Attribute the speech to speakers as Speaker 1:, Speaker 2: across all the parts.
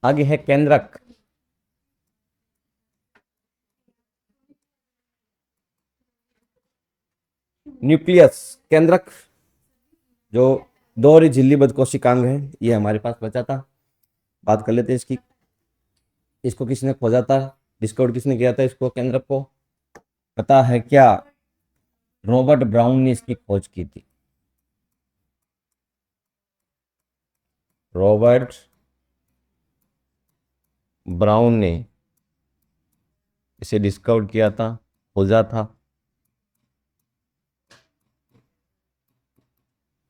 Speaker 1: आगे है केंद्रक। न्यूक्लियस, केंद्रक जो दो और झिल्लीबद्ध कोशिकांग है, ये हमारे पास बचा था। बात कर लेते हैं इसकी। इसको किसने खोजा था, डिस्कवर किसने किया था इसको, केंद्रक को? पता है क्या? रॉबर्ट ब्राउन ने इसकी खोज की थी। रॉबर्ट ब्राउन ने इसे डिस्कवर किया था, खोजा था।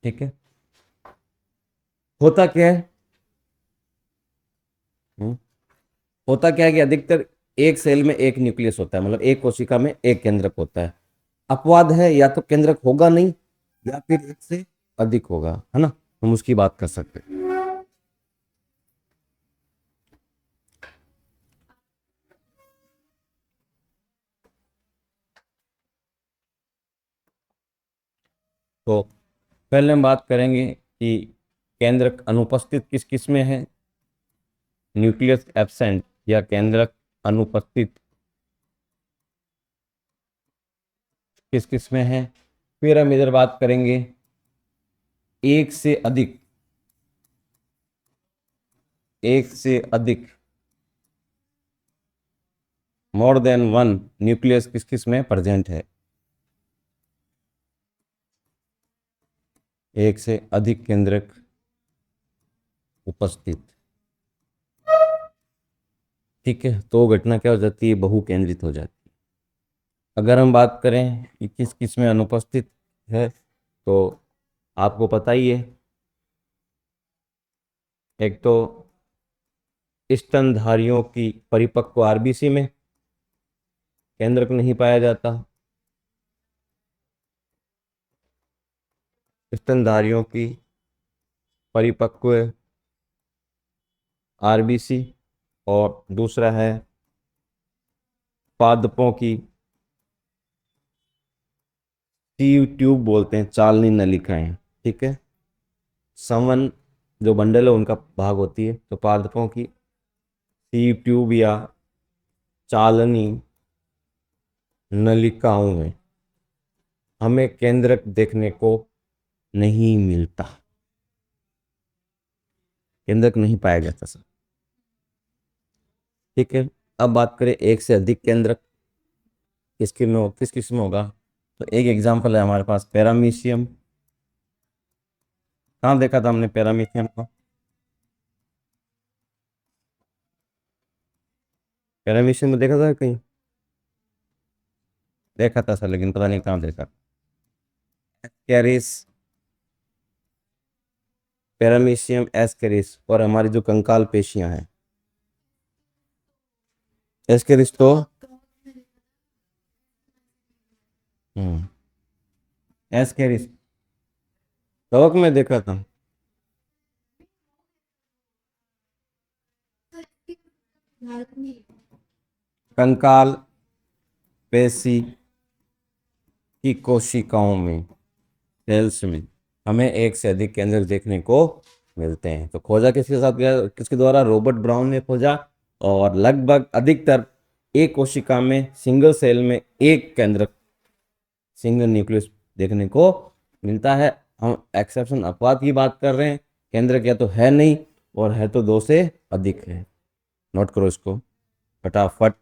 Speaker 1: ठीक है। होता क्या है? हम्म, होता क्या है कि अधिकतर एक सेल में एक न्यूक्लियस होता है, मतलब एक कोशिका में एक केंद्रक होता है। अपवाद है, या तो केंद्रक होगा नहीं या फिर एक से अधिक होगा, है ना? हम उसकी बात कर सकते हैं। तो पहले हम बात करेंगे कि केंद्रक अनुपस्थित किस किस में है, न्यूक्लियस एब्सेंट या केंद्रक अनुपस्थित किस किस में है। फिर हम इधर बात करेंगे एक से अधिक, एक से अधिक, मोर देन वन न्यूक्लियस किस किस में प्रेजेंट है। एक से अधिक केंद्रक उपस्थित। ठीक है, तो घटना क्या हो जाती है, बहु केंद्रित हो जाती है। अगर हम बात करें कि किस किस में अनुपस्थित है, तो आपको पता ही है। एक तो स्तनधारियों की परिपक्व आरबीसी में केंद्रक नहीं पाया जाता। स्तनधारियों की परिपक्व आरबीसी, और दूसरा है पादपों की, सीव ट्यूब बोलते हैं, चालनी नलिकाएं। ठीक है, संवन जो बंडल है उनका भाग होती है, तो पादपों की सीव ट्यूब या चालनी नलिकाओं में हमें केंद्रक देखने को नहीं मिलता, केंद्रक नहीं पाया जाता सर। ठीक है, अब बात करें एक से अधिक केंद्रक किसके में हो, किस किस में होगा। तो एक एग्जांपल है हमारे पास, पैरामीशियम। कहाँ देखा था हमने पैरामीशियम को? पैरामीशियम में देखा था कहीं? देखा था सर, लेकिन पता नहीं कहाँ देखा। कैरिस, पैरामीशियम एस्केरिस, और हमारी जो कंकाल पेशियां हैं, एस्केरिस तो हम्म एस्केरिस कवक में देखा था। कंकाल पेशी की कोशिकाओं में, सेल्स में हमें एक से अधिक केंद्र देखने को मिलते हैं। तो खोजा किसके साथ गया, किसके द्वारा? रॉबर्ट ब्राउन ने खोजा। और लगभग अधिकतर एक कोशिका में, सिंगल सेल में एक केंद्र, सिंगल न्यूक्लियस देखने को मिलता है। हम एक्सेप्शन, अपवाद की बात कर रहे हैं। केंद्र या तो है नहीं, और है तो दो से अधिक है। नोट करो इसको फटाफट।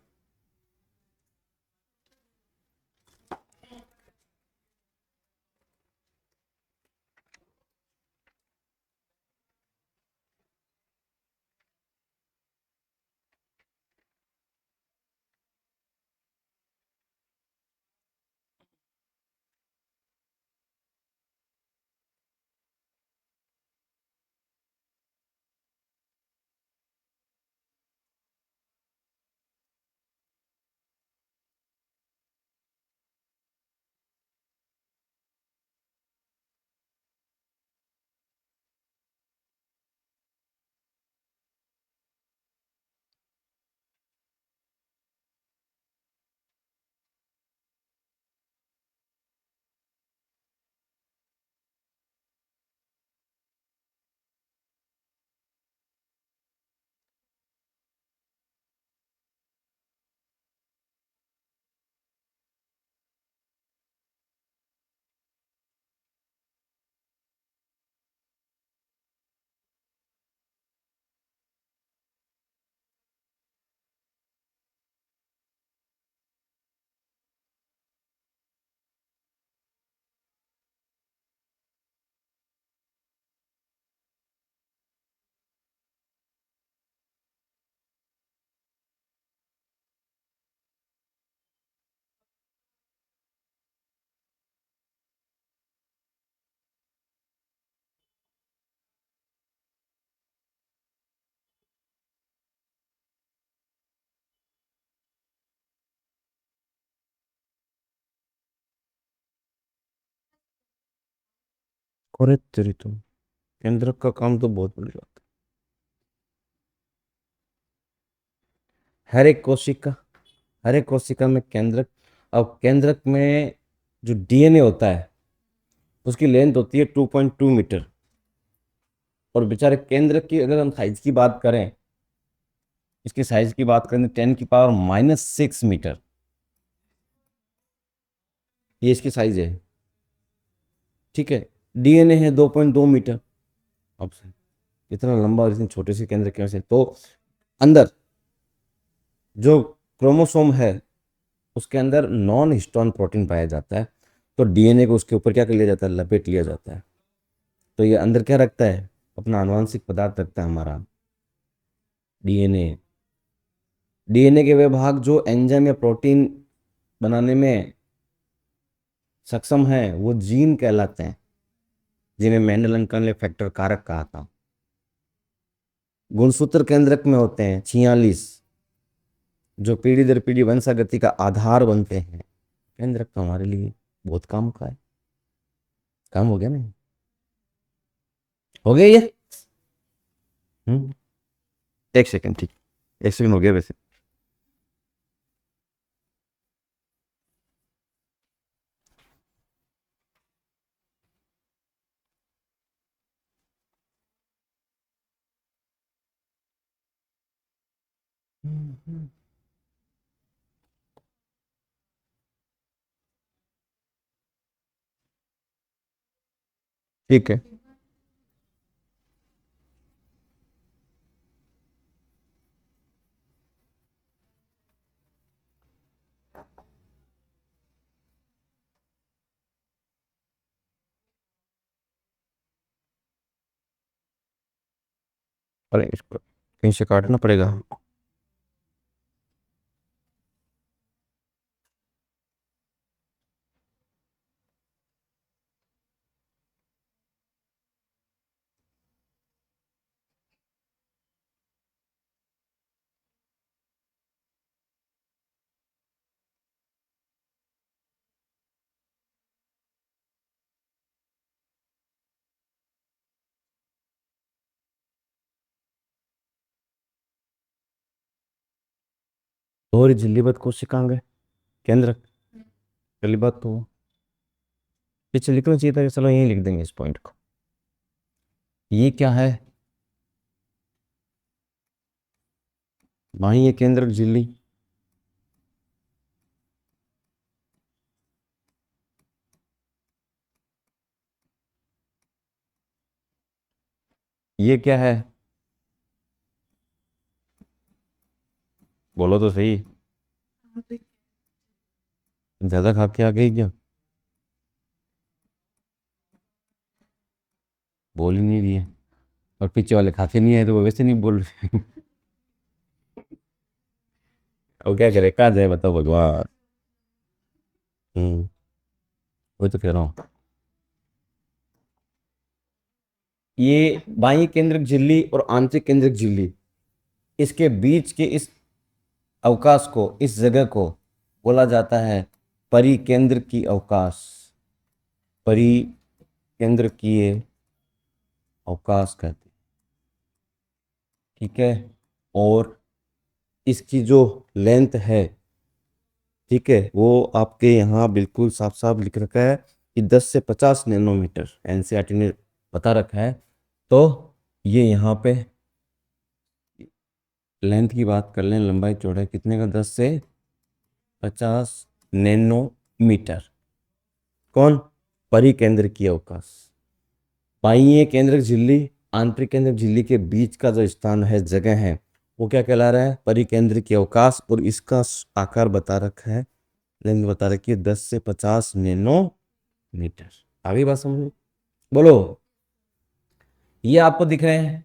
Speaker 1: अरे तेरी तुम, केंद्रक का काम तो बहुत बड़ी बात है। हर एक कोशिका में केंद्रक। अब केंद्रक में जो डीएनए होता है उसकी लेंथ होती है 2.2 मीटर। और बेचारे केंद्रक की अगर हम साइज की बात करें, इसकी साइज की बात करें 10⁻�6 मीटर। ये इसकी साइज है। ठीक है। डीएनए है 2.2 मीटर। अब इतना लंबा और इतने छोटे से केंद्र कैसे? तो अंदर जो क्रोमोसोम है उसके अंदर नॉन हिस्टोन प्रोटीन पाया जाता है। तो डीएनए को उसके ऊपर क्या कर लिया जाता है? लपेट लिया जाता है। तो ये अंदर क्या रखता है? अपना आनुवंशिक पदार्थ रखता है हमारा डीएनए। डीएनए के वे भाग जो एंजाइम या प्रोटीन बनाने में सक्षम है वो जीन कहलाते हैं, जिन्हें मेंडल ने फैक्टर कारक कहा था। गुणसूत्र केंद्रक में होते हैं 46, जो पीढ़ी दर पीढ़ी वंशागति का आधार बनते हैं। केंद्रक तो हमारे लिए बहुत काम का है। काम हो गया ना? हो गया ये? हम्म। एक सेकंड, ठीक। एक सेकंड हो गया वैसे। ठीक है। अरे इसको कहीं से काटना पड़ेगा। और झिल्लीबद्ध कोशिकांग है केंद्र। पहली बात तो पीछे लिखना चाहिए था कि चलो यहीं लिख देंगे इस पॉइंट को। ये क्या है? वहीं ये केंद्रक झिल्ली। ये क्या है? बोलो तो सही। ज्यादा खा के आ गई क्या? बोल ही नहीं रही है। और पीछे वाले खाते नहीं है तो वो वैसे नहीं बोल रहे। अब क्या करे, कहाँ जाए बताओ भगवान। हम्म। वही तो कह रहा हूँ। ये बाह्य केंद्रक झिल्ली और आंतरिक केंद्रक झिल्ली, इसके बीच के इस अवकाश को, इस जगह को बोला जाता है परिकेंद्र की अवकाश। परिकेंद्रकीय अवकाश कहते हैं। ठीक है। और इसकी जो लेंथ है, ठीक है, वो आपके यहाँ बिल्कुल साफ साफ लिख रखा है कि 10 से 50 नैनोमीटर, एनसीईआरटी ने बता रखा है। तो ये यहाँ पे लेंथ की बात कर लें, लंबाई चौड़ाई कितने का? 10 से 50 नैनोमीटर। कौन? परिकेंद्र की अवकाश। बाह्य केंद्रक झिल्ली, आंतरिक केंद्रक झिल्ली के बीच का जो स्थान है, जगह है, वो क्या कहला रहा है? परिकेंद्र की अवकाश। और इसका आकार बता रखा है, लेंथ बता रखी है 10 से 50 नैनोमीटर। आगे बात समझ में? बोलो। ये आपको दिख रहे हैं,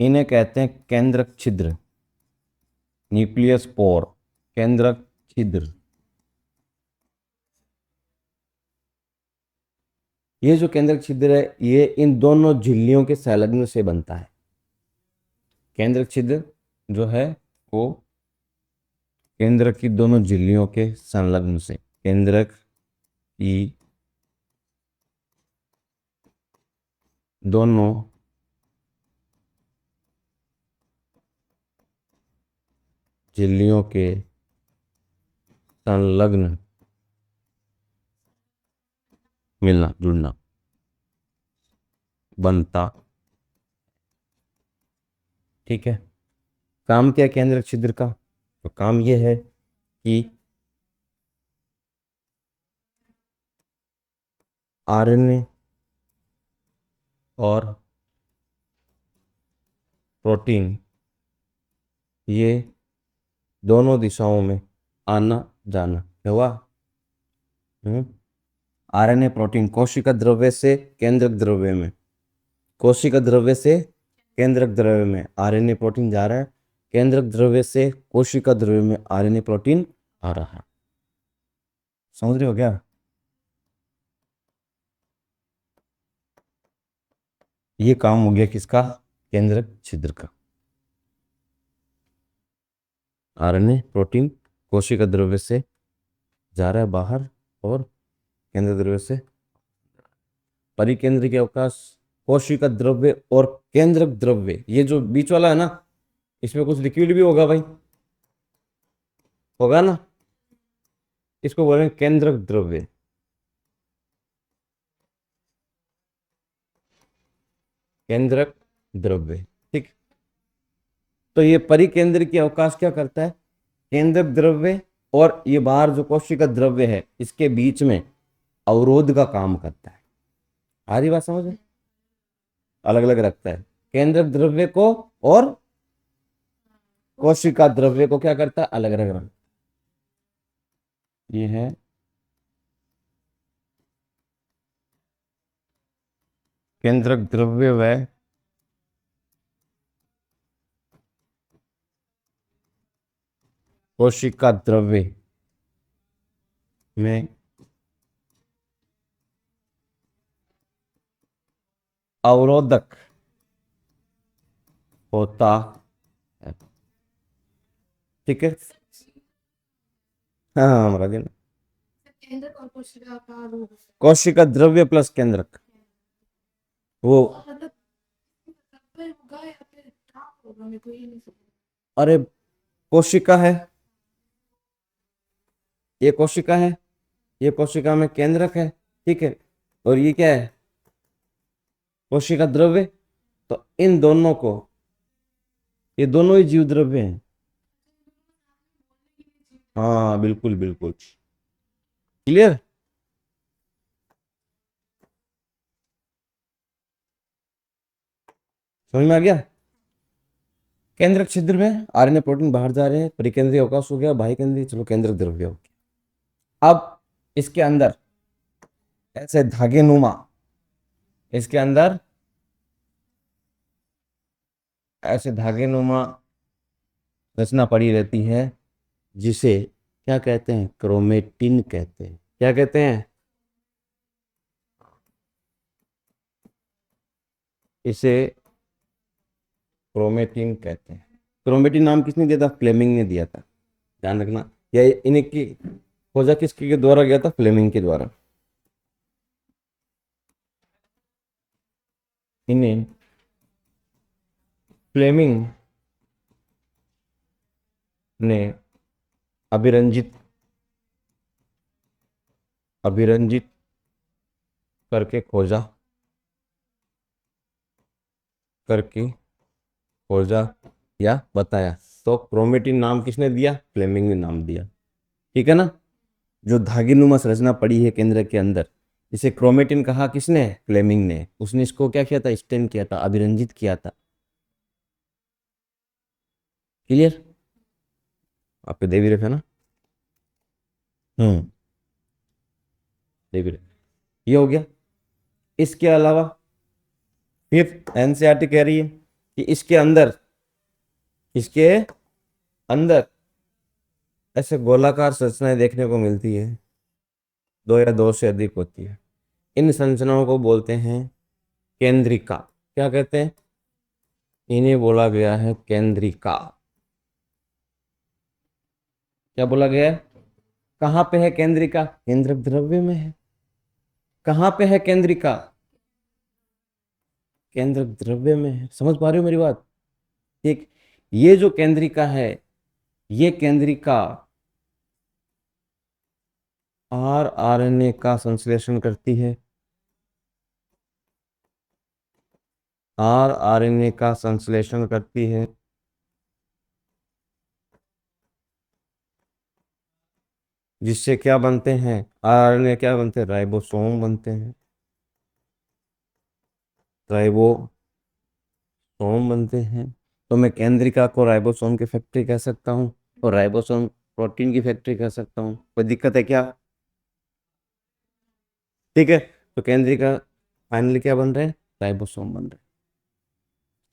Speaker 1: इन्हें कहते हैं केंद्रक छिद्र, न्यूक्लियस पोर, केंद्रक छिद्र। ये जो केंद्रक छिद्र है ये इन दोनों झिल्लियों के संलग्न से बनता है। केंद्रक छिद्र जो है वो केंद्रक की दोनों झिल्लियों के संलग्न से, केंद्रक की दोनों झिल्लियों के संलग्न मिलना जुड़ना बनता। ठीक है। काम क्या है केंद्रक छिद्र का? तो काम ये है कि आरएनए और प्रोटीन ये दोनों दिशाओं में आना जाना क्या हुआ? आरएनए प्रोटीन कोशिका द्रव्य से केंद्रक द्रव्य में, कोशिका द्रव्य से केंद्रक द्रव्य में आरएनए प्रोटीन जा रहा है, केंद्रक द्रव्य से कोशिका द्रव्य में आरएनए प्रोटीन आ रहा है। समझ रहे हो क्या? ये काम हो गया किसका? केंद्रक छिद्र का। आरएनए प्रोटीन कोशिका द्रव्य से जा रहा है बाहर और केंद्रक द्रव्य से परिकेंद्रिक अवकाश, कोशिका द्रव्य और केंद्रक द्रव्य, ये जो बीच वाला है ना, इसमें कुछ लिक्विड भी होगा भाई, होगा ना, इसको बोलेंगे केंद्रक द्रव्य। केंद्रक द्रव्य। ठीक। तो ये परिकेंद्रिक अवकाश क्या करता है? केंद्रक द्रव्य और ये बाहर जो कोशिका द्रव्य है इसके बीच में अवरोध का काम करता है। आ रही बात समझ में? अलग अलग रखता है केंद्रक द्रव्य को और कोशिका द्रव्य को, क्या करता है? अलग अलग रखता है। ये है केंद्रक द्रव्य व कोशिका द्रव्य में अवरोधक होता है। ठीक है। हाँ हाँ हमारा दिन
Speaker 2: केंद्रक और कोशिका का रूप।
Speaker 1: कोशिका द्रव्य प्लस केंद्रक, वो
Speaker 2: मतलब होगा या फिर हाँ होगा, मेरे को ये नहीं समझ।
Speaker 1: अरे कोशिका है, ये कोशिका है, ये कोशिका में केंद्रक है। ठीक है। और ये क्या है? कोशिका द्रव्य। तो इन दोनों को, ये दोनों ही जीव द्रव्य हैं। हाँ बिल्कुल बिल्कुल क्लियर। समझ में आ गया? केंद्रक छिद्र में आरएनए प्रोटीन बाहर जा रहे हैं, परिकेंद्रीय अवकाश हो गया, बाह्य केंद्रीय, चलो केंद्रक द्रव्य हो गया। अब इसके अंदर ऐसे धागे नुमा, इसके अंदर ऐसे धागे नुमा रचना पड़ी रहती है जिसे क्या कहते हैं? क्रोमेटिन कहते हैं। क्या कहते हैं? इसे क्रोमेटिन कहते हैं। क्रोमेटिन नाम किसने दिया था? फ्लेमिंग ने दिया था, ध्यान रखना। या इनकी खोजा किसके के द्वारा गया था? फ्लेमिंग के द्वारा। इन्हें फ्लेमिंग ने अभिरंजित अभिरंजित करके खोजा, करके खोजा या बताया। तो क्रोमेटिन नाम किसने दिया? फ्लेमिंग ने नाम दिया। ठीक है ना? जो धागेनुमा संरचना पड़ी है केंद्र के अंदर, इसे क्रोमेटिन कहा किसने? फ्लेमिंग ने। उसने इसको क्या किया था? स्टेन किया था, अभिरंजित किया था। क्लियर? आपके देवी रखा ना? देवी रखा। ये हो गया। इसके अलावा फिर एनसीईआरटी कह रही है कि इसके अंदर ऐसे गोलाकार संरचनाएं देखने को मिलती है, दो या दो से अधिक होती है। इन संरचनाओं को बोलते हैं केंद्रिका। क्या कहते हैं? इन्हें बोला गया है केंद्रिका। क्या बोला गया है? कहाँ पे है केंद्रिका? केंद्रक द्रव्य में है। कहाँ पे है केंद्रिका? केंद्रक द्रव्य में है। समझ पा रहे हो मेरी बात? ठीक, ये जो केंद्रिका है, ये केंद्रिका आरएनए का संश्लेषण करती है। आरएनए का संश्लेषण करती है, जिससे क्या बनते हैं? आरएनए क्या बनते हैं? राइबोसोम बनते हैं। राइबोसोम बनते हैं। तो मैं केंद्रिका को राइबोसोम की फैक्ट्री कह सकता हूँ, और राइबोसोम प्रोटीन की फैक्ट्री कह सकता हूँ। कोई दिक्कत है क्या? ठीक है। तो केंद्रिका फाइनली क्या बन रहे हैं? राइबोसोम बन रहे हैं।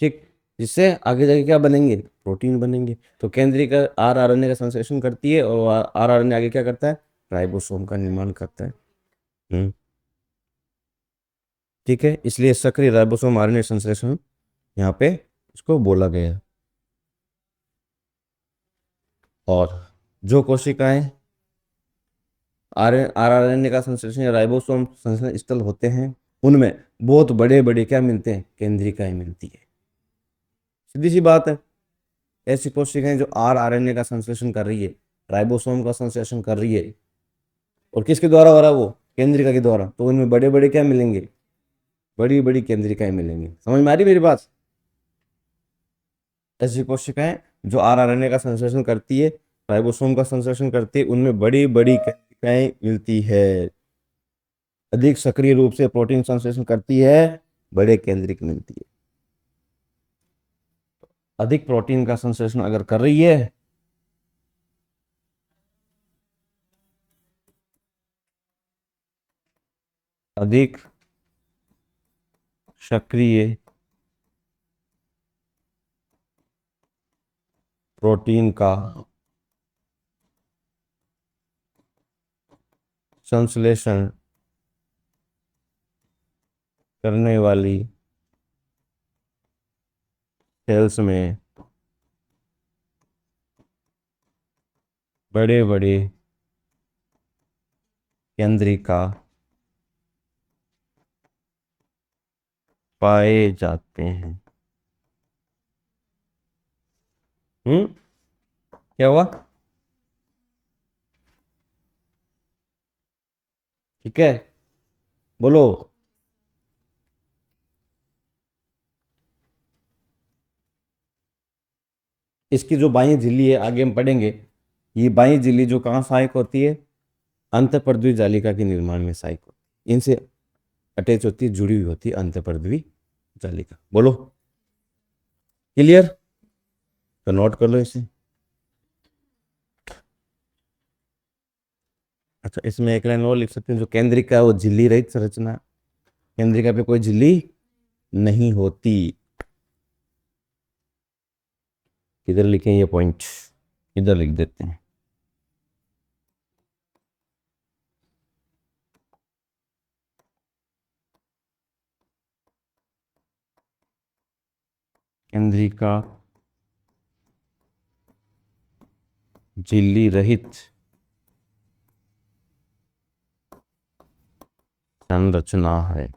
Speaker 1: ठीक, जिससे आगे जाके क्या बनेंगे? प्रोटीन बनेंगे। तो केंद्रिका आरएनए का संश्लेषण करती है, और आरएनए आगे क्या करता है? राइबोसोम का निर्माण करता है। हम्म, ठीक है, इसलिए सक्रिय राइबोसोम आरएनए संश्लेषण यहाँ पे इसको बोला गया है। और जो कोशिकाएं आरएनए का संश्लेषण या राइबोसोम संश्लेषण स्थल होते हैं, उनमें बहुत बड़े बड़े क्या मिलते हैं? केंद्रिकाएं मिलती है। सीधी सी बात है। ऐसी कोशिकाएं जो आरएनए का संश्लेषण कर रही है, राइबोसोम का संश्लेषण कर रही है, और किसके द्वारा हो रहा है वो? केंद्रिका के द्वारा, तो उनमें बड़े बड़े क्या मिलेंगे? बड़ी बड़ी केंद्रिकाएं मिलेंगी। समझ में आ रही मेरी बात? ऐसी कोशिकाएं जो आरएनए का संश्लेषण करती है, राइबोसोम का संश्लेषण करती है, उनमें बड़ी बड़ी केंद्रिकाएं मिलती है। अधिक सक्रिय रूप से प्रोटीन संश्लेषण करती है, बड़े केंद्रिक मिलती है। अधिक प्रोटीन का संश्लेषण अगर कर रही है, अधिक सक्रिय प्रोटीन का संश्लेषण करने वाली सेल्स में बड़े बड़े केंद्रिका पाए जाते हैं। क्या हुआ? ठीक है, बोलो। इसकी जो बाह्य झिल्ली है, आगे हम पढ़ेंगे, ये बाह्य झिल्ली जो कहाँ सहायक होती है? अंतःपर्दवी जालिका के निर्माण में सहायक होती है। इनसे अटैच होती है, जुड़ी हुई होती है अंतःपर्दवी जालिका। बोलो, क्लियर? तो नोट कर लो इसे। अच्छा, इसमें एक लाइन और लिख सकते हैं, जो केंद्रिका है वो झिल्ली रहित संरचना। केंद्रिका पे कोई झिल्ली नहीं होती। किधर लिखें ये पॉइंट? इधर लिख देते हैं। केंद्रिका झिल्ली रहित संरचना है।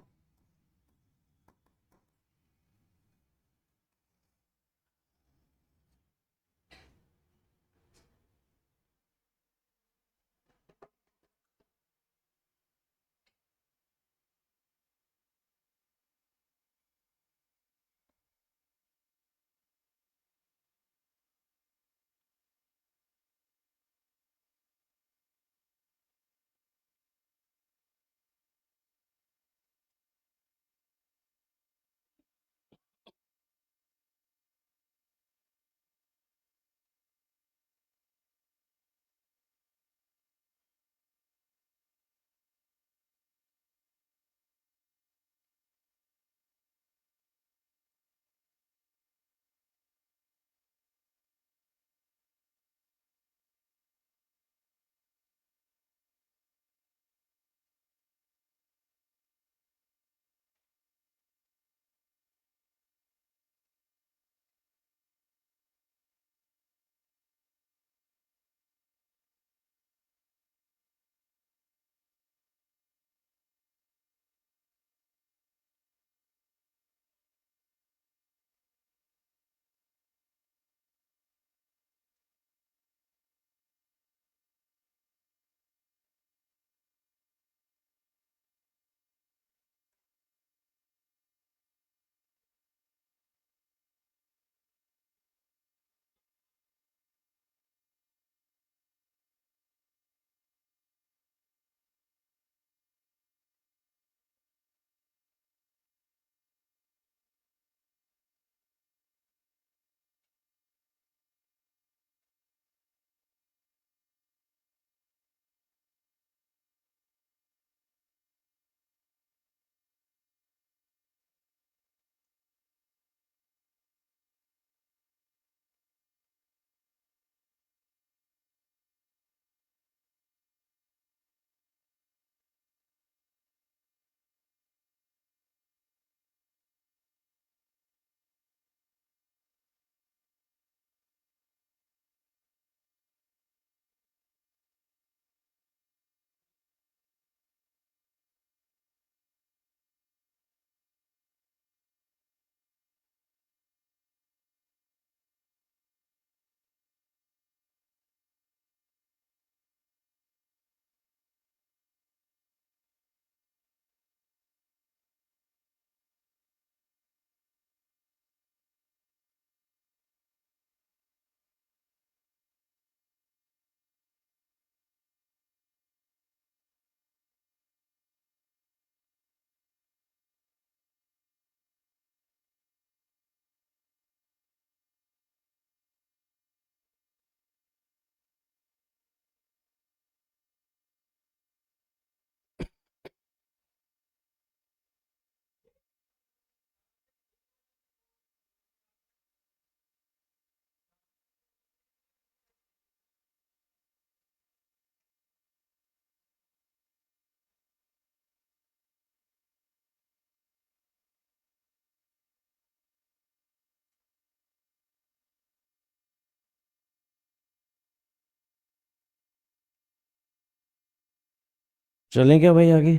Speaker 1: चलें क्या भाई आगे?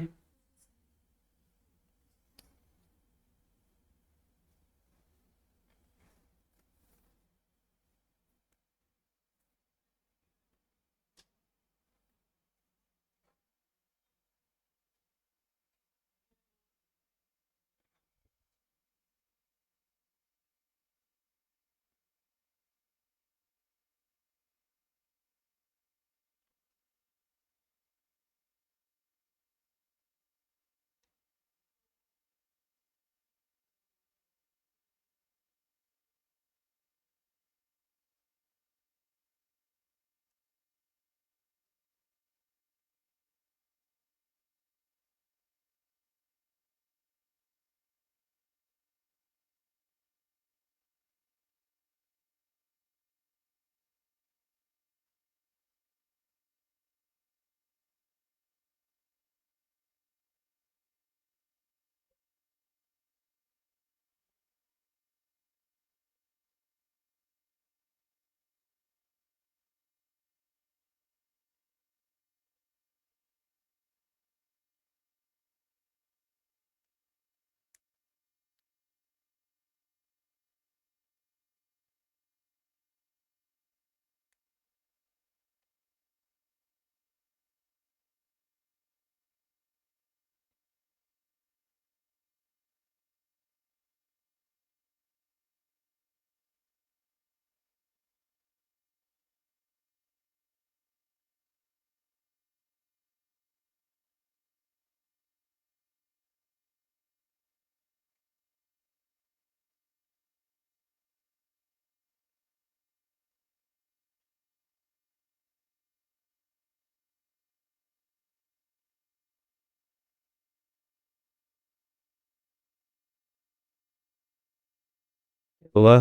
Speaker 1: हुआ?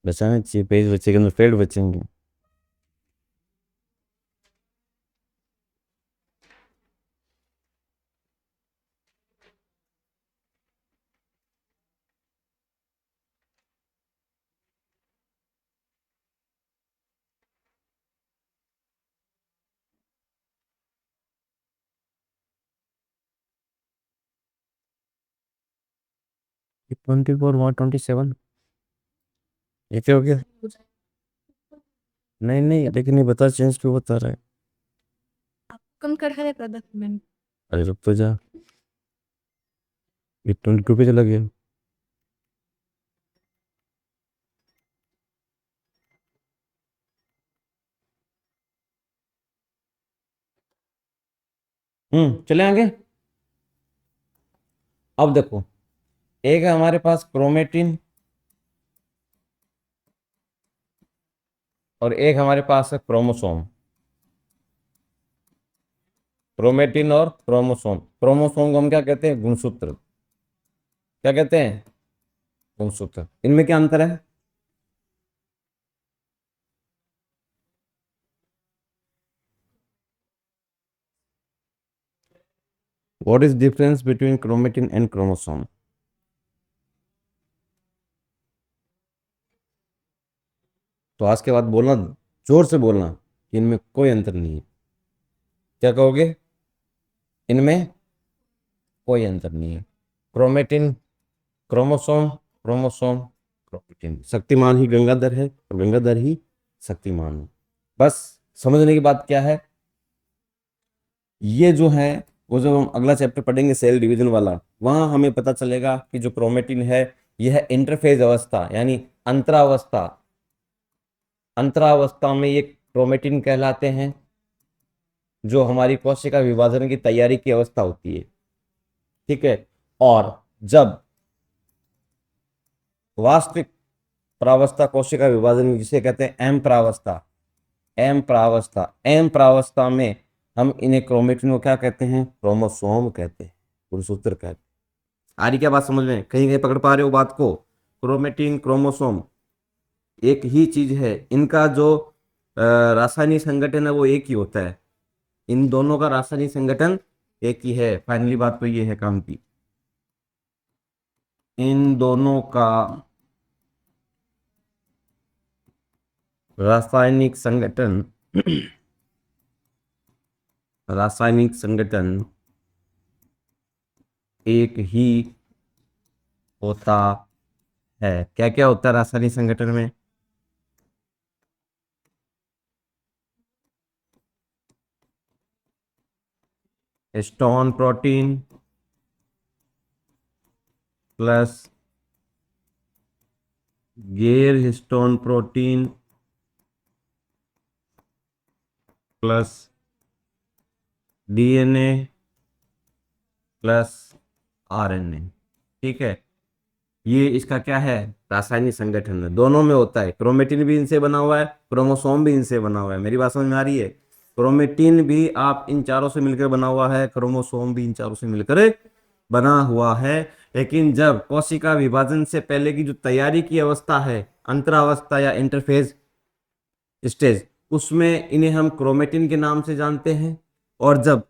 Speaker 1: बचाना चाहिए, पेज बचे के अंदर पेड़ बचेंगे। ट्वेंटी फोर 127, ऐसे हो गया?
Speaker 2: हो जाए।
Speaker 1: नहीं नहीं, लेकिन ये बता चेंज क्यों बता रहा है?
Speaker 2: आप कम कर है प्रोडक्ट में।
Speaker 1: अरे रुक तो जा, ये 22 पे चला गया। चले आगे। अब देखो, एक है हमारे पास क्रोमेटिन और एक हमारे पास है क्रोमोसोम। क्रोमेटिन और क्रोमोसोम, क्रोमोसोम को हम क्या कहते हैं? गुणसूत्र। क्या कहते हैं? गुणसूत्र। इनमें क्या अंतर है? What is difference between chromatin and chromosome? तो आज के बाद बोलना, जोर से बोलना कि इनमें कोई अंतर नहीं है। क्या कहोगे? इनमें कोई अंतर नहीं है। Chromatin chromosome, chromosome chromatin. Shaktimaan ही गंगाधर है और गंगाधर ही शक्तिमान है। बस समझने की बात क्या है, ये जो है वो जो हम अगला चैप्टर पढ़ेंगे सेल डिवीजन वाला, वहां हमें पता चलेगा कि जो क्रोमेटिन है यह इंटरफेज अवस्था यानी अंतरावस्था, अंतरावस्था में ये क्रोमेटिन कहलाते हैं, जो हमारी कोशिका विभाजन की तैयारी की अवस्था होती है। ठीक है। और जब वास्तविक प्रावस्था कोशिका विभाजन, जिसे कहते हैं एम प्रावस्था, एम प्रावस्था, एम प्रावस्था में हम इन्हें क्रोमेटिन को क्या कहते हैं? क्रोमोसोम कहते हैं, गुणसूत्र कहते हैं। आ रही क्या बात समझ में? कहीं कहीं पकड़ पा रहे हो बात को? क्रोमेटिन क्रोमोसोम एक ही चीज है, इनका जो रासायनिक संगठन है वो एक ही होता है। इन दोनों का रासायनिक संगठन एक ही है। फाइनली बात तो ये है काम की, इन दोनों का रासायनिक संगठन रासायनिक संगठन एक ही होता है। क्या क्या होता है रासायनिक संगठन में? हिस्टोन प्रोटीन प्लस गैर histone protein plus DNA plus RNA. ठीक है, ये इसका क्या है? रासायनिक संगठन है। दोनों में होता है, क्रोमेटिन भी इनसे बना हुआ है, क्रोमोसोम भी इनसे बना हुआ है। मेरी बात समझ में आ रही है? क्रोमेटिन भी आप इन चारों से मिलकर बना हुआ है, क्रोमोसोम भी इन चारों से मिलकर बना हुआ है। लेकिन जब कोशिका विभाजन से पहले की जो तैयारी की अवस्था है, अंतरावस्था या इंटरफेज स्टेज, उसमें इन्हें हम क्रोमेटिन के नाम से जानते हैं। और जब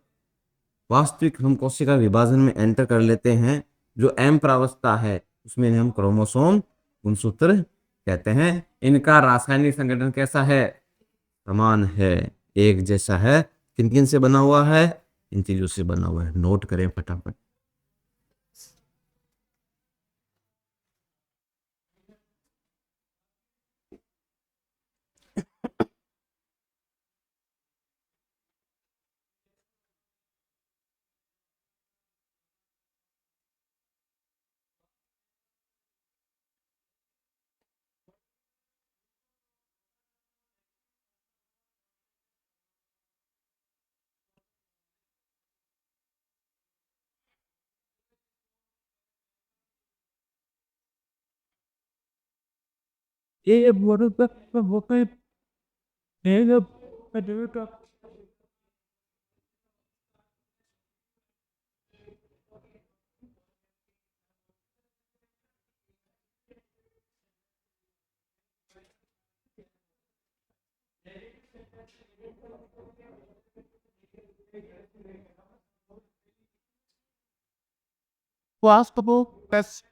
Speaker 1: वास्तविक हम कोशिका विभाजन में एंटर कर लेते हैं, जो एम प्रावस्था है, उसमें इन्हें हम क्रोमोसोम गुणसूत्र कहते हैं। इनका रासायनिक संगठन कैसा है? समान है, एक जैसा है। किन किन से बना हुआ है? इन चीजों से बना हुआ है। नोट करें फटाफट।
Speaker 3: ये वो पे possible that's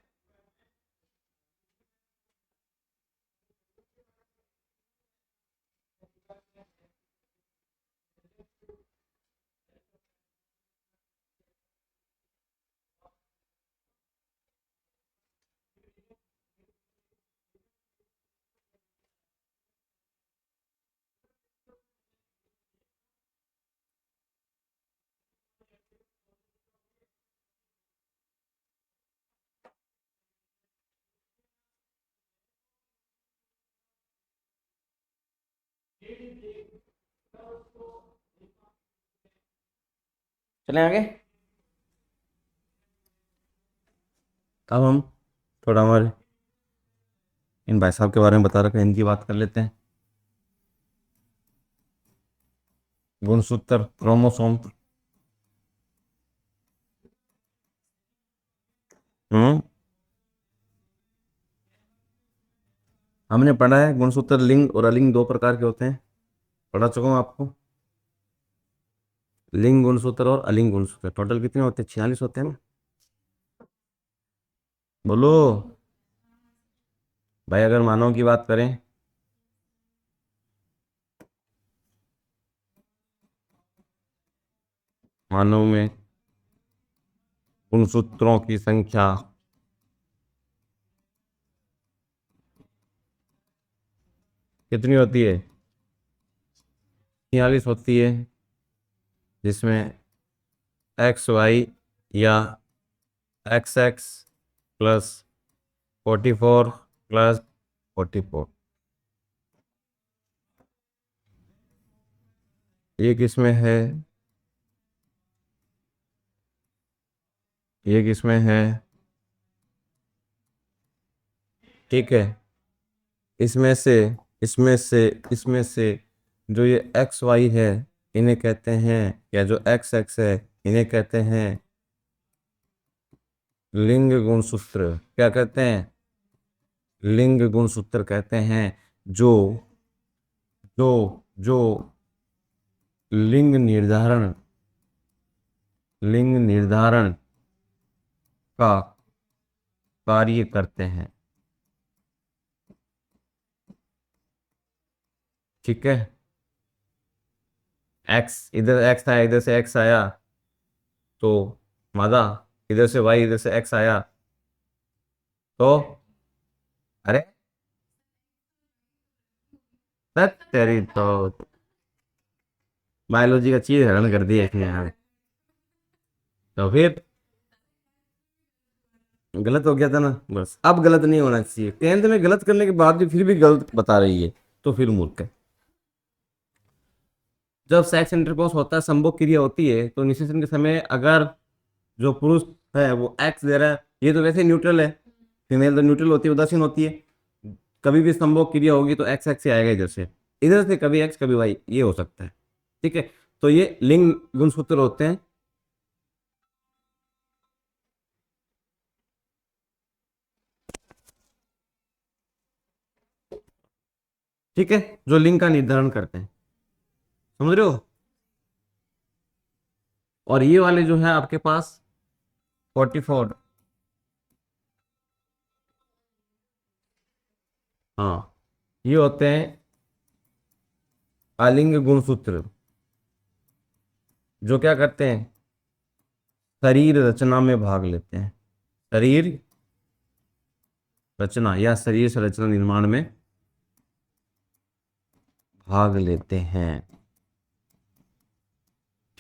Speaker 1: चलें आगे। अब हम थोड़ा हमारे इन भाई साहब के बारे में बता रखे हैं, इनकी बात कर लेते हैं। गुणसूत्र क्रोमोसोम। हम्म हमने पढ़ा है गुणसूत्र लिंग और अलिंग दो प्रकार के होते हैं। पढ़ा चुका हूँ आपको। लिंग गुणसूत्र और अलिंग गुणसूत्र टोटल कितने होते हैं? 46 होते हैं ना? बोलो भाई। अगर मानव की बात करें, मानव में गुणसूत्रों की संख्या कितनी होती है? 46 होती है, जिसमें एक्स वाई या एक्स एक्स प्लस 44 प्लस 44, ये किसमें है? ये किसमें है? ठीक है, इसमें से इसमें से जो ये एक्स वाई है, इन्हें कहते हैं, या जो एक्स एक्स है, इन्हें कहते हैं लिंग गुणसूत्र। क्या कहते हैं? लिंग गुणसूत्र कहते हैं। जो जो जो लिंग निर्धारण का कार्य करते हैं। ठीक है, एक्स इधर एक्स आया, इधर से एक्स आया तो मादा, इधर से वाई, इधर से एक्स आया तो अरे तत तेरी तो बायोलॉजी का चीज हैरान कर दी है इसने यार। तो फिर गलत हो गया था ना, बस अब गलत नहीं होना चाहिए। टेंथ में गलत करने के बाद भी फिर भी गलत बता रही है तो फिर मूर्ख है। जब सेक्स इंटरकोर्स होता है, संभोग क्रिया होती है, तो निषेचन के समय अगर जो पुरुष है वो एक्स दे रहा है, ये तो वैसे न्यूट्रल है, फीमेल तो न्यूट्रल होती है, उदासीन होती है, कभी भी संभोग क्रिया होगी तो एक्स एक्स से आएगा, इधर से कभी एक्स कभी वाई, ये हो सकता है। ठीक है, तो ये लिंग गुणसूत्र होते हैं। ठीक है, जो लिंग का निर्धारण करते हैं, समझ रहे हो। और ये वाले जो है आपके पास 44, हाँ, ये होते हैं आलिंग गुणसूत्र, जो क्या करते हैं, शरीर रचना में भाग लेते हैं, शरीर रचना या शरीर संरचना निर्माण में भाग लेते हैं।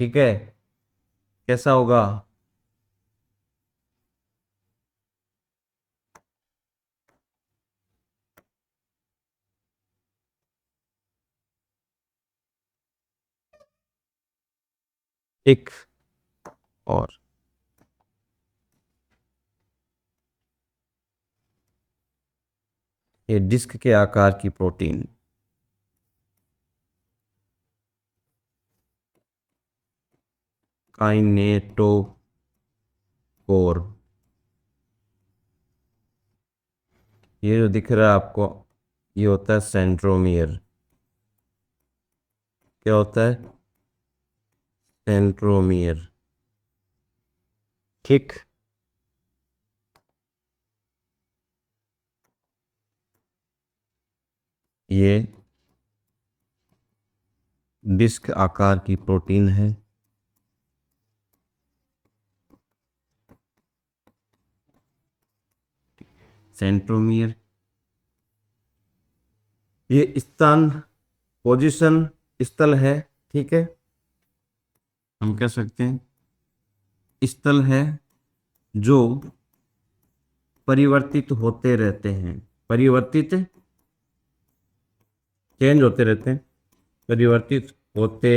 Speaker 1: ठीक है, कैसा होगा, एक और ये डिस्क के आकार की प्रोटीन, काइनेटोकोर, ये जो दिख रहा है आपको, ये होता है सेंट्रोमियर। क्या होता है, सेंट्रोमियर। ठीक, ये डिस्क आकार की प्रोटीन है, सेंट्रोमियर। ये स्थान, पोजीशन, स्थल है। ठीक है, हम कह सकते हैं स्थल है जो परिवर्तित होते रहते हैं, परिवर्तित, चेंज होते रहते हैं, परिवर्तित होते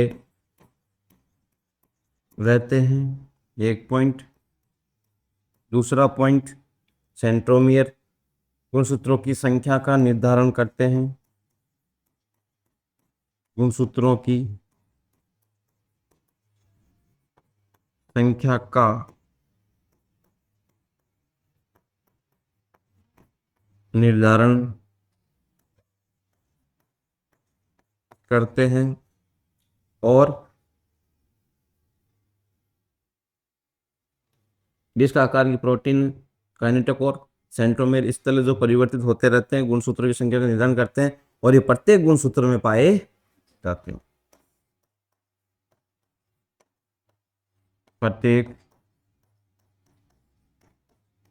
Speaker 1: रहते हैं, एक पॉइंट। दूसरा पॉइंट, सेंट्रोमियर गुणसूत्रों की संख्या का निर्धारण करते हैं, गुणसूत्रों की संख्या का निर्धारण करते हैं, और डिस्क आकार की प्रोटीन, काइनेटोकोर, सेंट्रोमेर स्थल जो परिवर्तित होते रहते हैं, गुणसूत्रों की संख्या का निर्धारण करते हैं, और ये प्रत्येक गुणसूत्र में पाए जाते हैं, प्रत्येक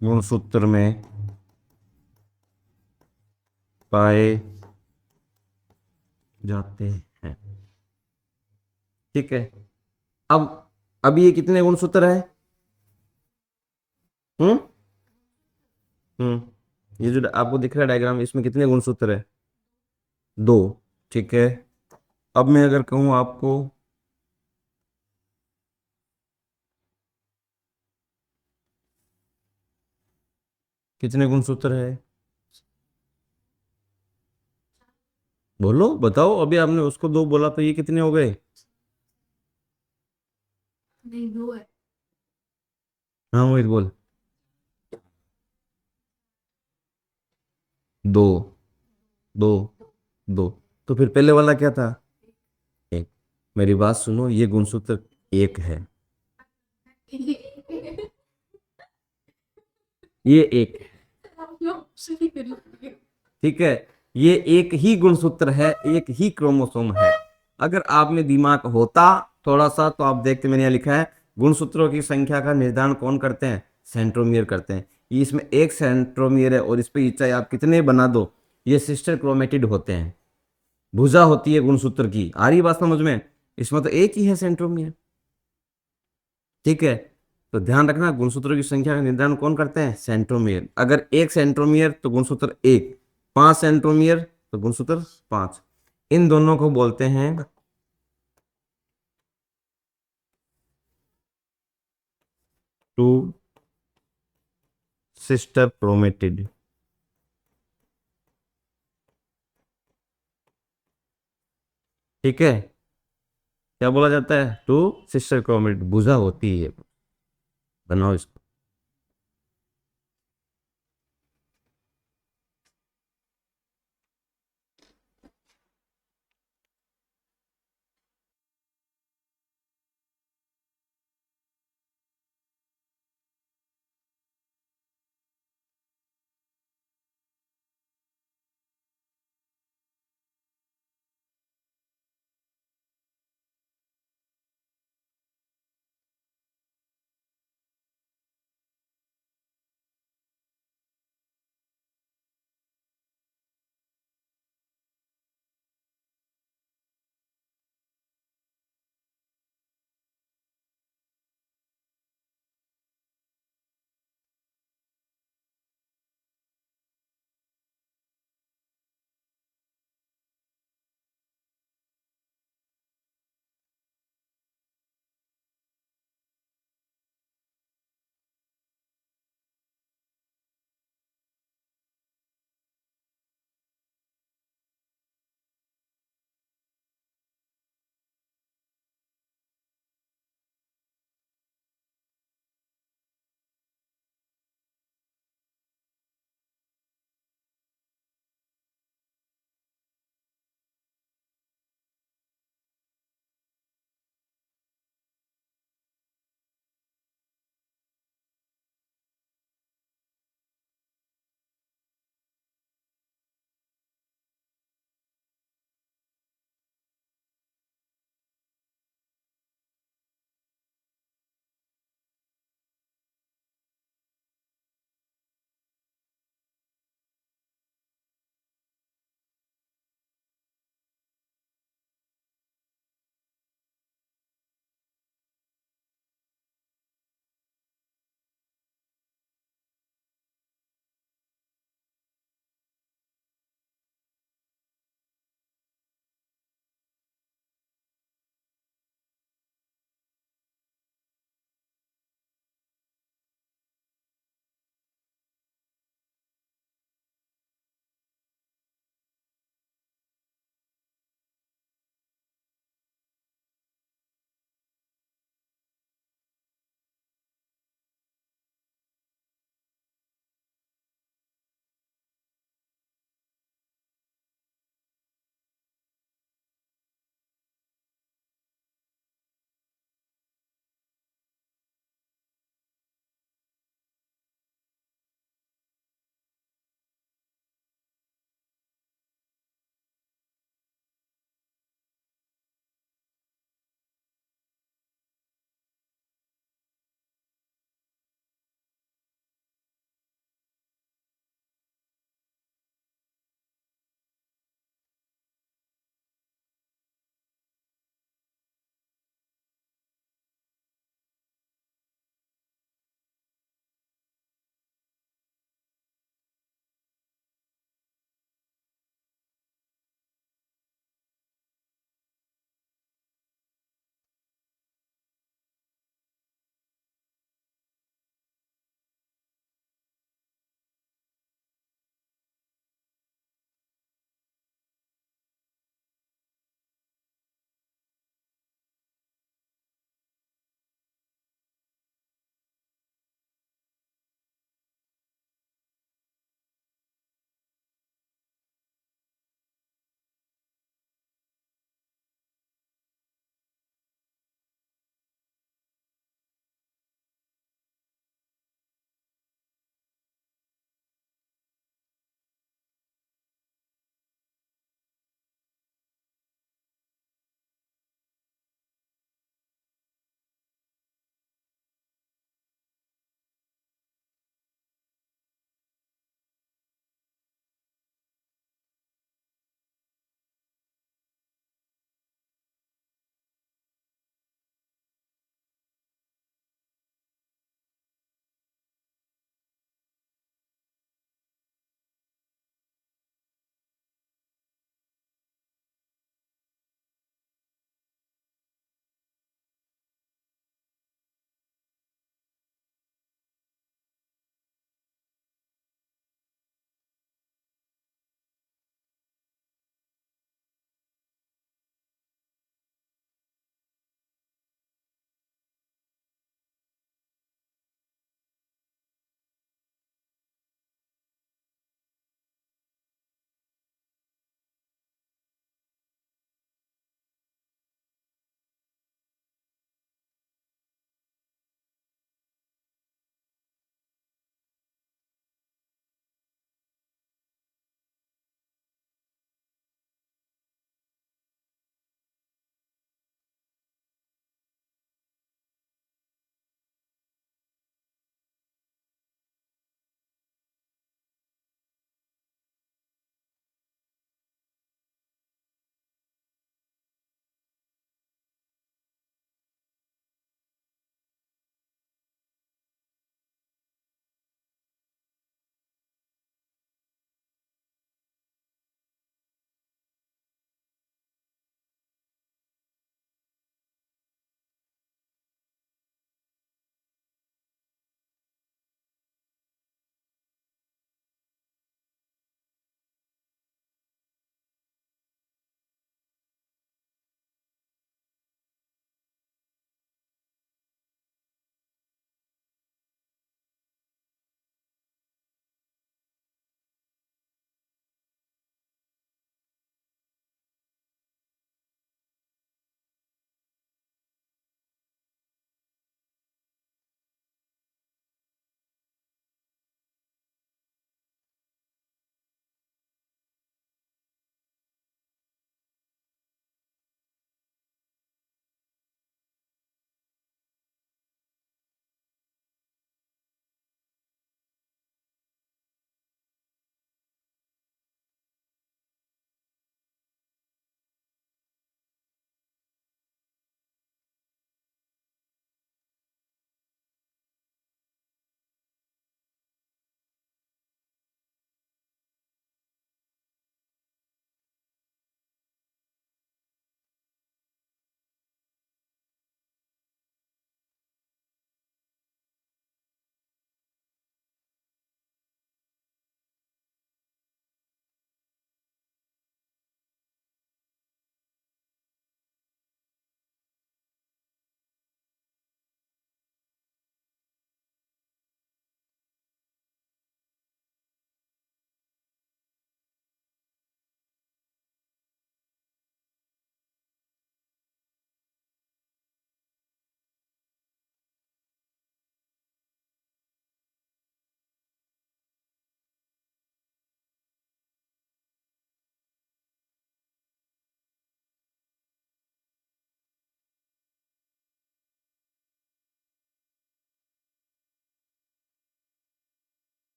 Speaker 1: गुणसूत्र में पाए जाते हैं। ठीक है, अब ये कितने गुणसूत्र है, हम्म ये जो आपको दिख रहा है डायग्राम, इसमें कितने गुणसूत्र है, दो। ठीक है, अब मैं अगर कहूं आपको कितने गुणसूत्र है, बोलो, बताओ। अभी आपने उसको दो बोला तो ये कितने हो गए,
Speaker 2: नहीं दो है।
Speaker 1: हाँ वही बोल, दो, दो, दो। तो फिर पहले वाला क्या था, एक। मेरी बात सुनो, ये गुणसूत्र एक है, ये एक है।
Speaker 2: आप लोग सही कर लीजिए।
Speaker 1: ठीक है, ये एक ही गुणसूत्र है, एक ही क्रोमोसोम है। अगर आप में दिमाग होता थोड़ा सा तो आप देखते, मैंने यहाँ लिखा है गुणसूत्रों की संख्या का निर्धारण कौन करते हैं, सेंट्रोमियर करते हैं। ये इसमें एक सेंट्रोमियर है और इस पे चाहे आप कितने बना दो, ये सिस्टर क्रोमेटिड होते हैं, भुजा होती है गुणसूत्र की। आ रही बात समझ में? इसमें तो एक ही है सेंट्रोमियर। ठीक है, तो ध्यान रखना गुणसूत्रों की संख्या का निर्धारण कौन करते हैं, सेंट्रोमियर। अगर एक सेंट्रोमियर तो गुणसूत्र एक, 5 सेंट्रोमियर तो गुणसूत्र 5। इन दोनों को बोलते हैं टू सिस्टर क्रोमेटिड। ठीक है, क्या बोला जाता है, टू सिस्टर क्रोमेटिड, भुजा होती है। बनाओ इसको।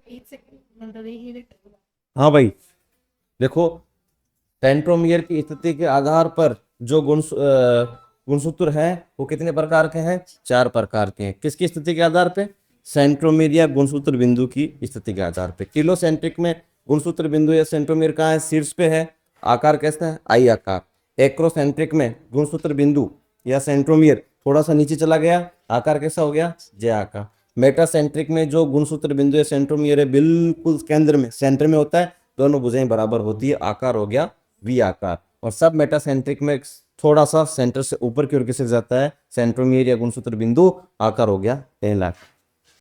Speaker 2: एक सेकंड मतलब एक मिनट
Speaker 1: हाँ भाई, देखो सेंट्रोमियर की स्थिति के आधार पर जो गुणसूत्र है वो कितने प्रकार के हैं? 4 प्रकार के हैं। किसकी स्थिति के आधार पे? सेंट्रोमियर या गुणसूत्र बिंदु की स्थिति के आधार पे। टिलोसेंट्रिक में गुणसूत्र बिंदु या सेंट्रोमियर कहाँ है? शीर्ष पे है। आकार कैसा है? आई आकार। एक्रोसेंट्रिक में गुणसूत्र बिंदु या सेंट्रोमियर थोड़ा सा नीचे चला गया, आकार कैसा हो गया? जे आकार। मेटासेंट्रिक में जो गुणसूत्र बिंदु या सेंट्रोमियर है बिल्कुल केंद्र में, सेंटर में होता है, दोनों भुजाएं बराबर होती है, आकार हो गया वी आकार। और सब मेटासेंट्रिक में थोड़ा सा सेंटर से ऊपर की ओर खिसक जाता है, सेंट्रोमियर या गुणसूत्र बिंदु, आकार हो गया टेल आकार।